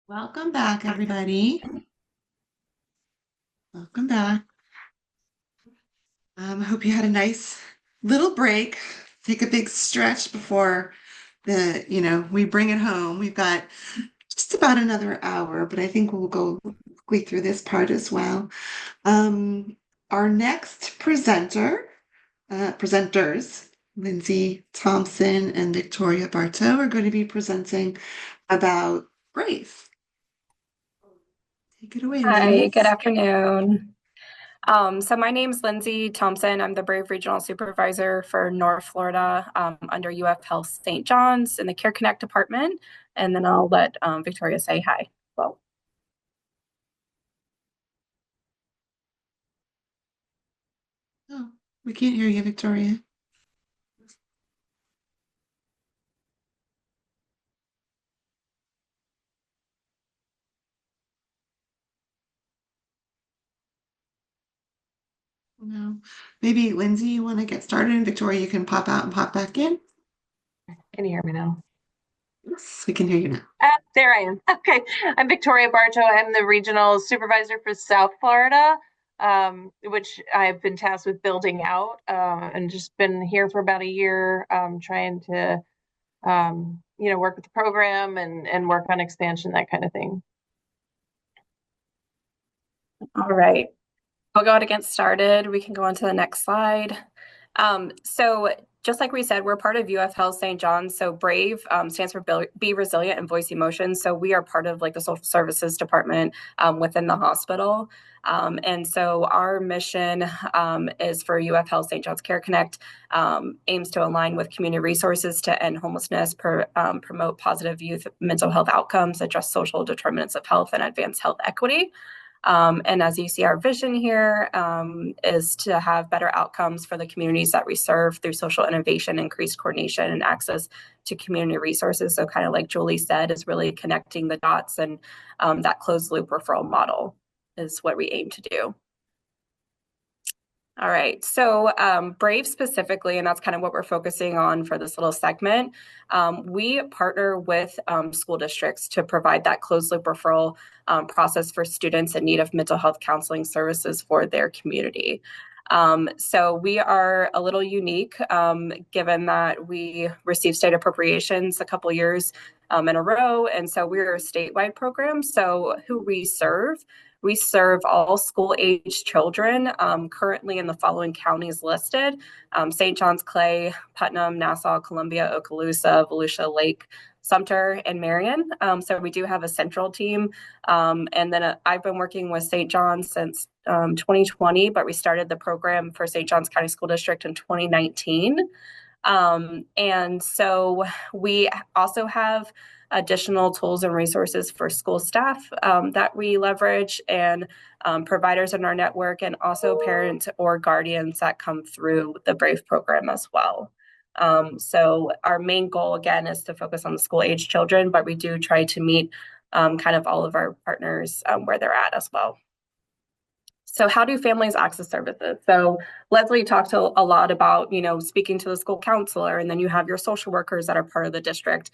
Welcome back, everybody. Welcome back. I hope you had a nice little break. Take a big stretch before we bring it home. We've got just about another hour, but I think we'll go quickly through this part as well. Our next presenters, Lindsay Thompson and Victoria Bartow, are going to be presenting about Brave. Take it away, Hi, good ladies. afternoon. So my name's Lindsay Thompson. I'm the Brave Regional Supervisor for North Florida under UF Health St. John's in the Care Connect department. And then I'll let Victoria say hi. Well, Oh, we can't hear you, Victoria. No. Maybe Lindsay, you want to get started, and Victoria, you can pop out and pop back in. Can you hear me now? Yes, we can hear you now. There I am. Okay. I'm Victoria Bartow. I'm the regional supervisor for South Florida, which I've been tasked with building out and just been here for about a year, trying to, work with the program and work on expansion, that kind of thing. all right. I'll go ahead and get started. We can go on to the next slide. So just like we said, we're part of UF Health St. John's. So BRAVE stands for Be Resilient and Voice Emotions. So we are part of like the social services department within the hospital. And so our mission is for UF Health St. John's Care Connect, aims to align with community resources to end homelessness, promote positive youth mental health outcomes, address social determinants of health, and advance health equity. And as you see, our vision here is to have better outcomes for the communities that we serve through social innovation, increased coordination, and access to community resources. So kind of like Julie said, is really connecting the dots, and that closed loop referral model is what we aim to do. All right, so Brave specifically, and that's kind of what we're focusing on for this little segment. We partner with school districts to provide that closed loop referral process for students in need of mental health counseling services for their community. So we are a little unique given that we received state appropriations a couple years in a row. And so we're a statewide program. So who we serve all school-age children currently in the following counties listed: St. John's, Clay, Putnam, Nassau, Columbia, Okaloosa, Volusia, Lake, Sumter, and Marion. So we do have a central team. And then I've been working with St. John's since 2020, but we started the program for St. John's County School District in 2019. And so we also have additional tools and resources for school staff that we leverage, and providers in our network, and also parents or guardians that come through the BRAVE program as well. So our main goal, again, is to focus on the school age children, but we do try to meet kind of all of our partners where they're at as well. So how do families access services? So Leslie talked a lot about, speaking to the school counselor, and then you have your social workers that are part of the district.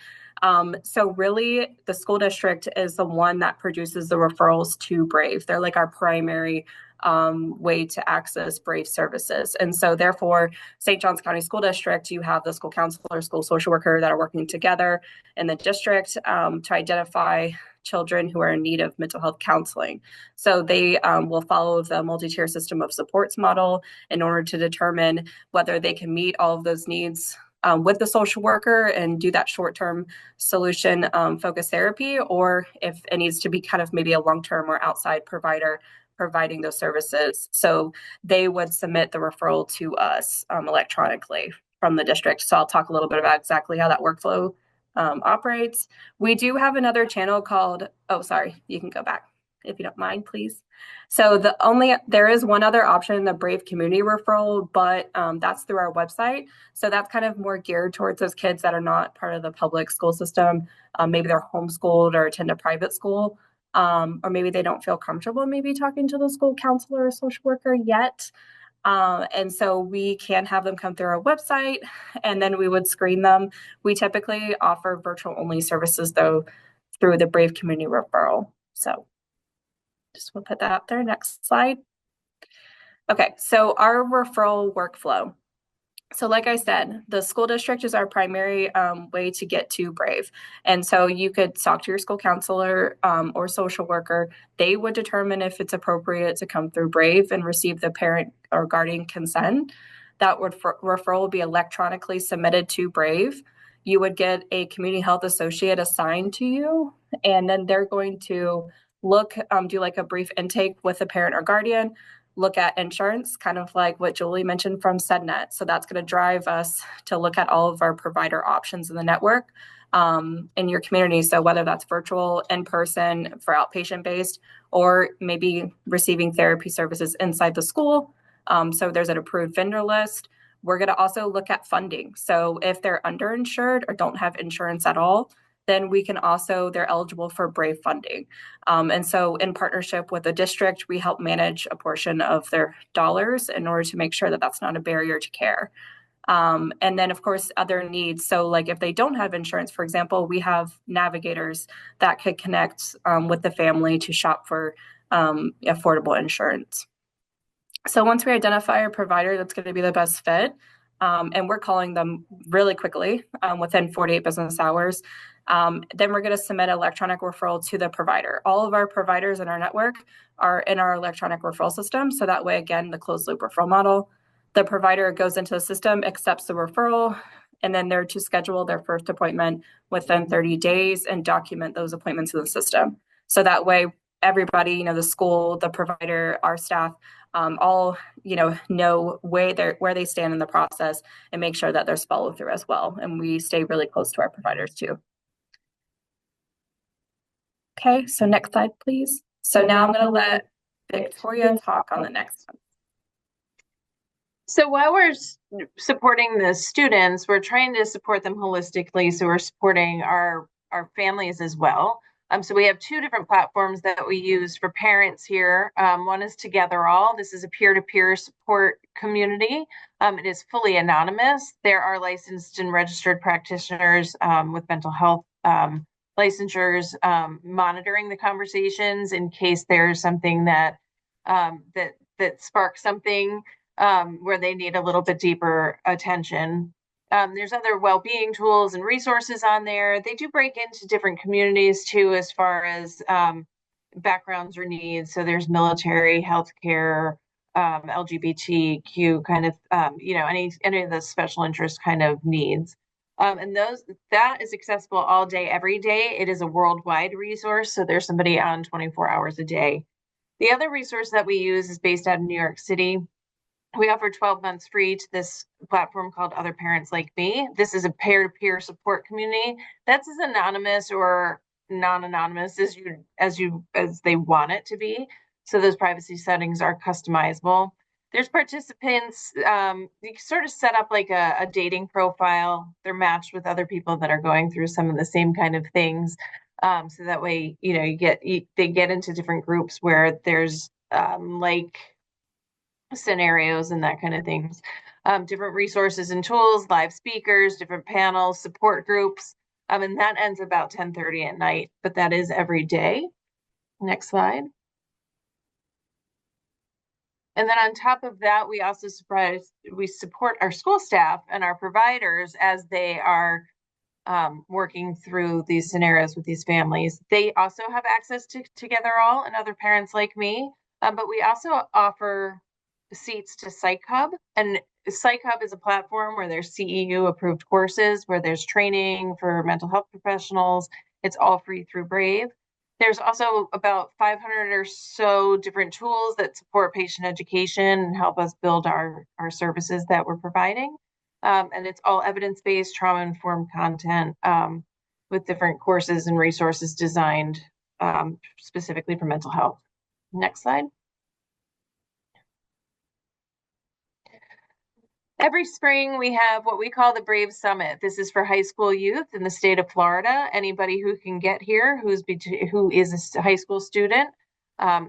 So really the school district is the one that produces the referrals to BRAVE. They're like our primary way to access BRAVE services. And so therefore, St. John's County School District, you have the school counselor, school social worker that are working together in the district to identify children who are in need of mental health counseling. So they will follow the multi-tier system of supports model in order to determine whether they can meet all of those needs with the social worker and do that short-term solution focused therapy, or if it needs to be kind of maybe a long-term or outside provider providing those services. So they would submit the referral to us electronically from the district. So I'll talk a little bit about exactly how that workflow operates. We do have another channel called, oh, sorry, you can go back if you don't mind, please. So there is one other option, the Brave Community Referral, but that's through our website. So that's kind of more geared towards those kids that are not part of the public school system. Maybe they're homeschooled or attend a private school, or maybe they don't feel comfortable maybe talking to the school counselor or social worker yet. And so we can have them come through our website, and then we would screen them. We typically offer virtual only services though through the Brave Community Referral. So just we'll put that up there. Next slide. Okay, so our referral workflow. So like I said, the school district is our primary way to get to Brave. And so you could talk to your school counselor or social worker. They would determine if it's appropriate to come through Brave and receive the parent or guardian consent. That referral will be electronically submitted to Brave. You would get a community health associate assigned to you, and then they're going to look, do like a brief intake with a parent or guardian, look at insurance, kind of like what Julie mentioned from SedNet. So that's going to drive us to look at all of our provider options in the network in your community. So whether that's virtual, in person, for outpatient based, or maybe receiving therapy services inside the school. So there's an approved vendor list. We're going to also look at funding. So if they're underinsured or don't have insurance at all, then we can also, they're eligible for Brave funding. And so in partnership with the district, we help manage a portion of their dollars in order to make sure that that's not a barrier to care. And then of course, other needs. So like if they don't have insurance, for example, we have navigators that could connect with the family to shop for affordable insurance. So once we identify a provider that's going to be the best fit, and we're calling them really quickly within 48 business hours, then we're going to submit an electronic referral to the provider. All of our providers in our network are in our electronic referral system. So that way, again, the closed loop referral model, the provider goes into the system, accepts the referral, and then they're to schedule their first appointment within 30 days and document those appointments in the system. So that way, everybody, the school, the provider, our staff, all know where they stand in the process and make sure that there's follow through as well. And we stay really close to our providers too. Okay, so next slide, please. So now I'm going to let Victoria talk on the next one. So while we're supporting the students, we're trying to support them holistically. So we're supporting our families as well. So we have two different platforms that we use for parents here. One is Together All. This is a peer-to-peer support community. It is fully anonymous. There are licensed and registered practitioners with mental health licensures monitoring the conversations in case there's something that sparks something where they need a little bit deeper attention. There's other well-being tools and resources on there. They do break into different communities too, as far as backgrounds or needs. So there's military, healthcare, LGBTQ kind of, any of the special interest kind of needs. And that is accessible all day, every day. It is a worldwide resource. So there's somebody on 24 hours a day. The other resource that we use is based out of New York City. We offer 12 months free to this platform called Other Parents Like Me. This is a peer-to-peer support community that's as anonymous or non-anonymous as they want it to be. So those privacy settings are customizable. There's participants. You sort of set up like a dating profile. They're matched with other people that are going through some of the same kind of things. So that way, they get into different groups where there's like scenarios and that kind of things. Different resources and tools, live speakers, different panels, support groups. And that ends about 10:30 at night, but that is every day. Next slide. And then on top of that, we also support our school staff and our providers as they are working through these scenarios with these families. They also have access to Together All and Other Parents Like Me, but we also offer seats to Psych Hub. And Psych Hub is a platform where there's CEU approved courses, where there's training for mental health professionals. It's all free through Brave. There's also about 500 or so different tools that support patient education and help us build our services that we're providing. And it's all evidence-based, trauma-informed content with different courses and resources designed specifically for mental health. Next slide. Every spring, we have what we call the Brave Summit. This is for high school youth in the state of Florida. Anybody who can get here, who is a high school student,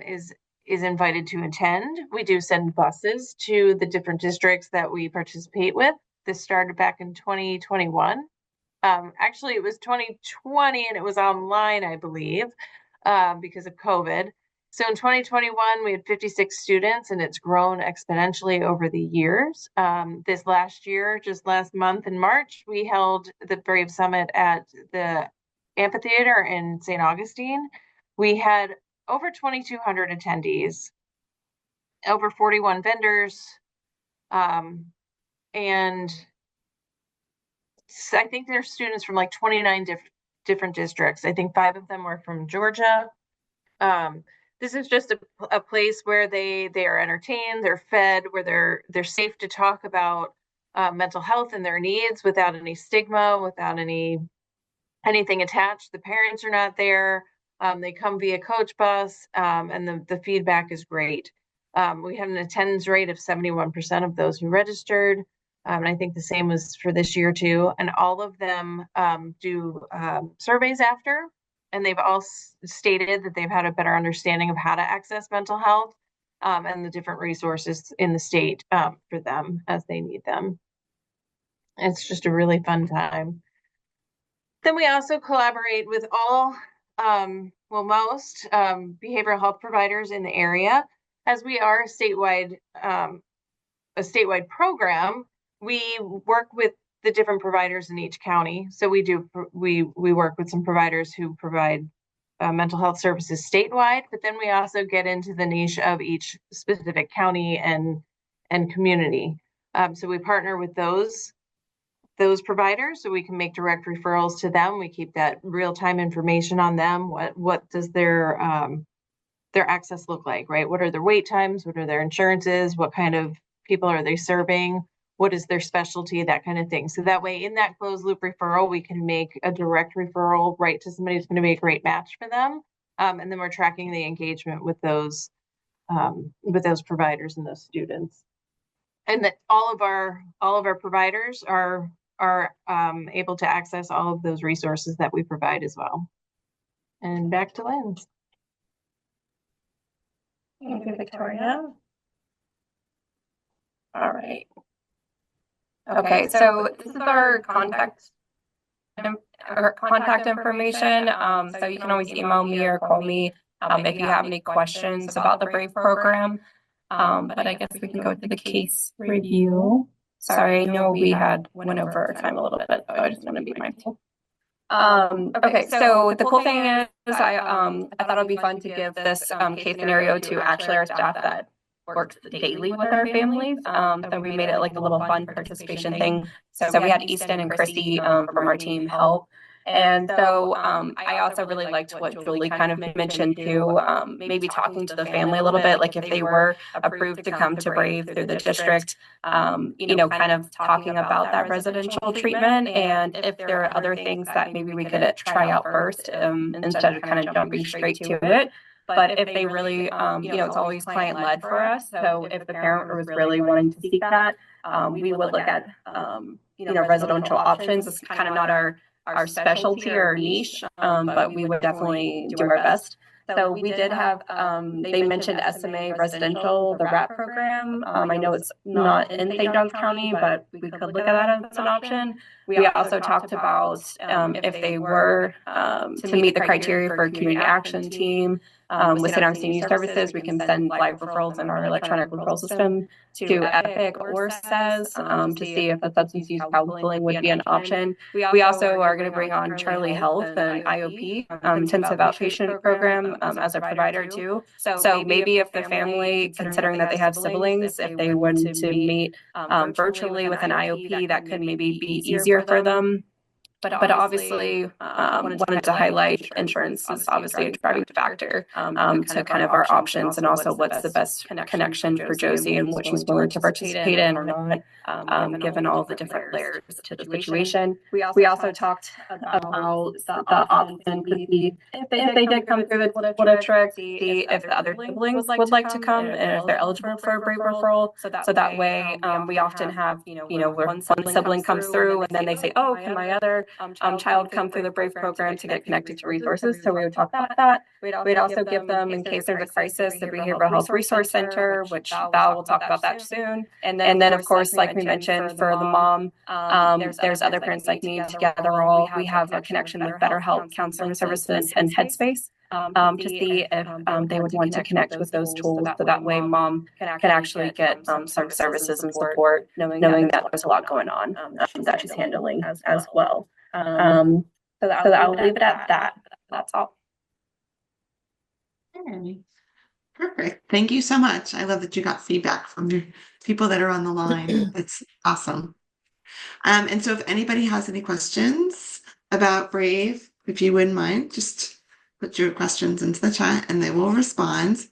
is invited to attend. We do send buses to the different districts that we participate with. This started back in 2021. Actually, it was 2020 and it was online, I believe, because of COVID. So in 2021, we had 56 students and it's grown exponentially over the years. This last year, just last month in March, we held the Brave Summit at the amphitheater in St. Augustine. We had over 2,200 attendees, over 41 vendors, and I think there's students from like 29 different districts. I think 5 of them were from Georgia. This is just a place where they are entertained, they're fed, where they're safe to talk about mental health and their needs without any stigma, without anything attached. The parents are not there. They come via coach bus, and the feedback is great. We had an attendance rate of 71% of those who registered. And I think the same was for this year too. And all of them do surveys after, and they've all stated that they've had a better understanding of how to access mental health and the different resources in the state for them as they need them. It's just a really fun time. Then we also collaborate with all, most behavioral health providers in the area. As we are a statewide program, we work with the different providers in each county. So we work with some providers who provide mental health services statewide, but then we also get into the niche of each specific county and community. So we partner with those providers so we can make direct referrals to them. We keep that real-time information on them. What does their access look like, right? What are their wait times? What are their insurances? What kind of people are they serving? What is their specialty? That kind of thing. So that way, in that closed loop referral, we can make a direct referral right to somebody who's going to be a great match for them. And then we're tracking the engagement with those providers and those students. And that all of our providers are able to access all of those resources that we provide as well. And back to Lynn. Thank you, Victoria. All right. Okay, so this is our contact information. So you can always email me or call me if you have any questions about the Brave program. But I guess we can go to the case review. Sorry, I know we went over our time a little bit, so I just want to be mindful. Okay, so the cool thing is I thought it would be fun to give this case scenario to actually our staff that works daily with our families. So we made it like a little fun participation thing. So we had Easton and Christy from our team help. And so I also really liked what Julie kind of mentioned too, maybe talking to the family a little bit, like if they were approved to come to Brave through the district, kind of talking about that residential treatment and if there are other things that maybe we could try out first instead of kind of jumping straight to it. But if they really, it's always client led for us. So if the parent was really wanting to seek that, we would look at, residential options. It's kind of not our specialty or niche, but we would definitely do our best. So we did have, they mentioned SMA residential, the RAP program. I know it's not in St. Johns County, but we could look at that as an option. We also talked about if they were to meet the criteria for a community action team with St. Augustine Youth Services, we can send live referrals in our electronic referral system to EPIC or SES to see if the substance use counseling would be an option. We also are going to bring on Charlie Health and IOP, intensive outpatient program as a provider too. So maybe if the family, considering that they have siblings, if they wanted to meet virtually with an IOP, that could maybe be easier for them. But obviously, wanted to highlight insurance is obviously a driving factor to kind of our options and also what's the best connection for Josie and what she's willing to participate in or not, given all the different layers to the situation. We also talked about the option could be if they did come through the district, see if the other siblings would like to come and if they're eligible for a Brave referral. So that way, we often have, where one sibling comes through and then they say, oh, can my other child come through the Brave program to get connected to resources. So we would talk about that. We'd also give them, in case there's a crisis, the Behavioral Health Resource Center, which Val will talk about that soon. And then, of course, like we mentioned, for the mom, there's other parents like me. Together, all we have a connection with BetterHelp Counseling Services and Headspace. To see if they would want to connect with those tools, so that way mom can actually get some services and support, knowing that there's a lot going on that she's handling as well. So I'll leave it at that. That's all. Okay. Perfect. Thank you so much. I love that you got feedback from your people that are on the line. It's awesome. And so if anybody has any questions about Brave, if you wouldn't mind, just put your questions into the chat and they will respond.